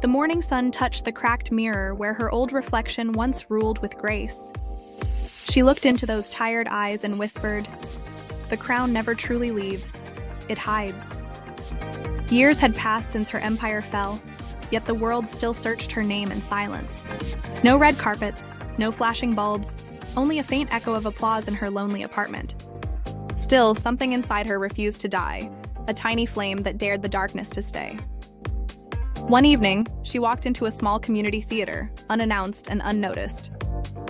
The morning sun touched the cracked mirror where her old reflection once ruled with grace. She looked into those tired eyes and whispered, "The crown never truly leaves. It hides." Years had passed since her empire fell, yet the world still searched her name in silence. No red carpets, no flashing bulbs, only a faint echo of applause in her lonely apartment. Still, something inside her refused to die, a tiny flame that dared the darkness to stay. One evening, she walked into a small community theater, unannounced and unnoticed.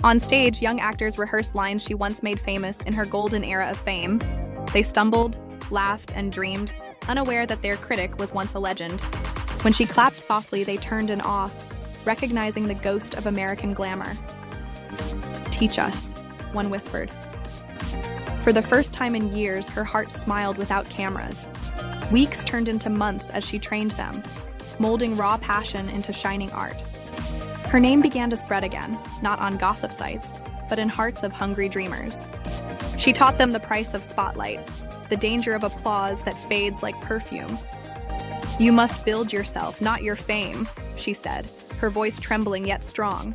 On stage, young actors rehearsed lines she once made famous in her golden era of fame. They stumbled, laughed, and dreamed, unaware that their critic was once a legend. When she clapped softly, they turned in awe, recognizing the ghost of American glamour. "Teach us," one whispered. For the first time in years, her heart smiled without cameras. Weeks turned into months as she trained them, molding raw passion into shining art. Her name began to spread again, not on gossip sites, but in hearts of hungry dreamers. She taught them the price of spotlight, the danger of applause that fades like perfume. "You must build yourself, not your fame," she said, her voice trembling yet strong.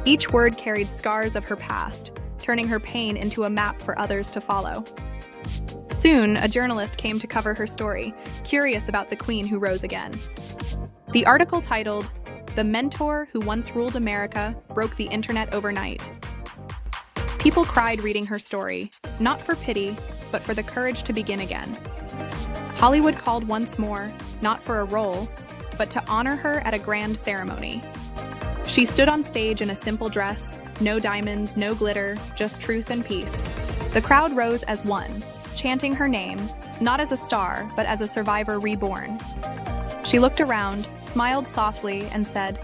Each word carried scars of her past, turning her pain into a map for others to follow. Soon, a journalist came to cover her story, curious about the queen who rose again. The article titled, "The Mentor Who Once Ruled America Broke the Internet Overnight." People cried reading her story, not for pity, but for the courage to begin again. Hollywood called once more, not for a role, but to honor her at a grand ceremony. She stood on stage in a simple dress, no diamonds, no glitter, just truth and peace. The crowd rose as one, chanting her name, not as a star, but as a survivor reborn. She looked around, smiled softly, and said,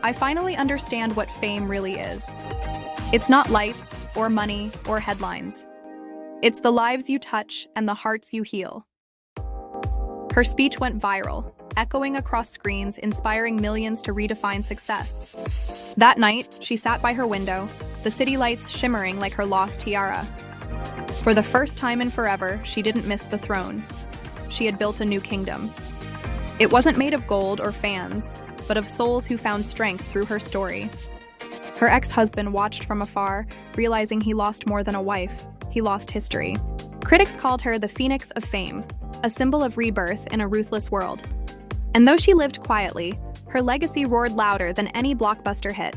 "I finally understand what fame really is. It's not lights, or money, or headlines. It's the lives you touch and the hearts you heal." Her speech went viral, echoing across screens, inspiring millions to redefine success. That night, she sat by her window, the city lights shimmering like her lost tiara. For the first time in forever, she didn't miss the throne. She had built a new kingdom. It wasn't made of gold or fans, but of souls who found strength through her story. Her ex-husband watched from afar, realizing he lost more than a wife. He lost history. Critics called her the Phoenix of Fame, a symbol of rebirth in a ruthless world. And though she lived quietly, her legacy roared louder than any blockbuster hit.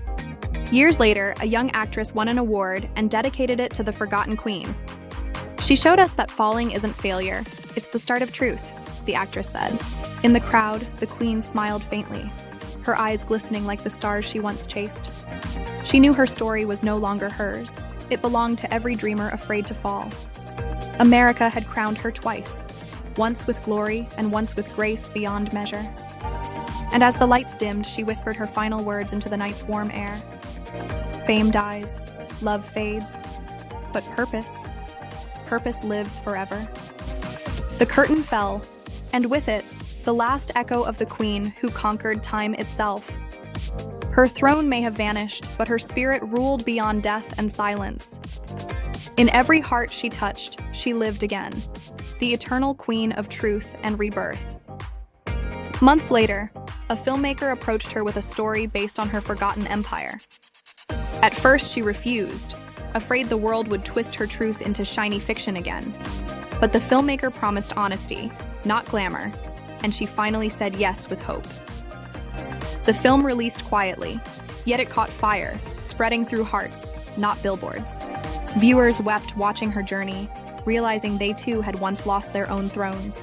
Years later, a young actress won an award and dedicated it to the forgotten queen. "She showed us that falling isn't failure, it's the start of truth," the actress said. In the crowd, the queen smiled faintly, her eyes glistening like the stars she once chased. She knew her story was no longer hers. It belonged to every dreamer afraid to fall. America had crowned her twice, once with glory and once with grace beyond measure. And as the lights dimmed, she whispered her final words into the night's warm air. "Fame dies, love fades, but purpose lives forever." The curtain fell, and with it, the last echo of the queen who conquered time itself. Her throne may have vanished, but her spirit ruled beyond death and silence. In every heart she touched, she lived again, the eternal queen of truth and rebirth. Months later, a filmmaker approached her with a story based on her forgotten empire. At first, she refused, afraid the world would twist her truth into shiny fiction again. But the filmmaker promised honesty, not glamour, and she finally said yes with hope. The film released quietly, yet it caught fire, spreading through hearts, not billboards. Viewers wept watching her journey, realizing they too had once lost their own thrones.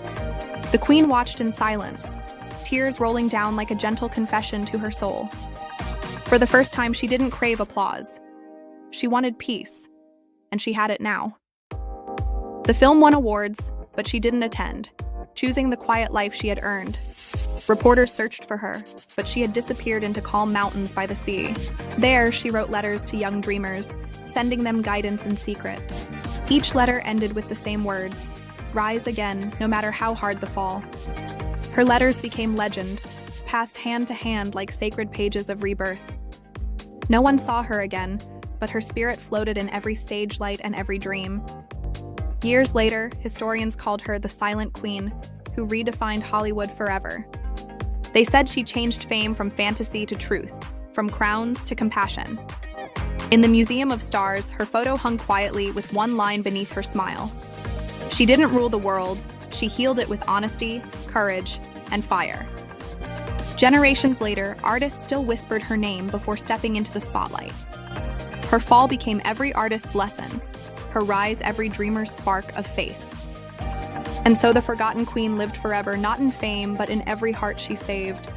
The queen watched in silence, tears rolling down like a gentle confession to her soul. For the first time, she didn't crave applause. She wanted peace, and she had it now. The film won awards, but she didn't attend, choosing the quiet life she had earned. Reporters searched for her, but she had disappeared into calm mountains by the sea. There, she wrote letters to young dreamers, sending them guidance in secret. Each letter ended with the same words: "Rise again, no matter how hard the fall." Her letters became legend, passed hand to hand like sacred pages of rebirth. No one saw her again, but her spirit floated in every stage light and every dream. Years later, historians called her the Silent Queen, who redefined Hollywood forever. They said she changed fame from fantasy to truth, from crowns to compassion. In the Museum of Stars, her photo hung quietly with one line beneath her smile. She didn't rule the world, she healed it with honesty, courage, and fire. Generations later, artists still whispered her name before stepping into the spotlight. Her fall became every artist's lesson, her rise every dreamer's spark of faith. And so the forgotten queen lived forever, not in fame, but in every heart she saved.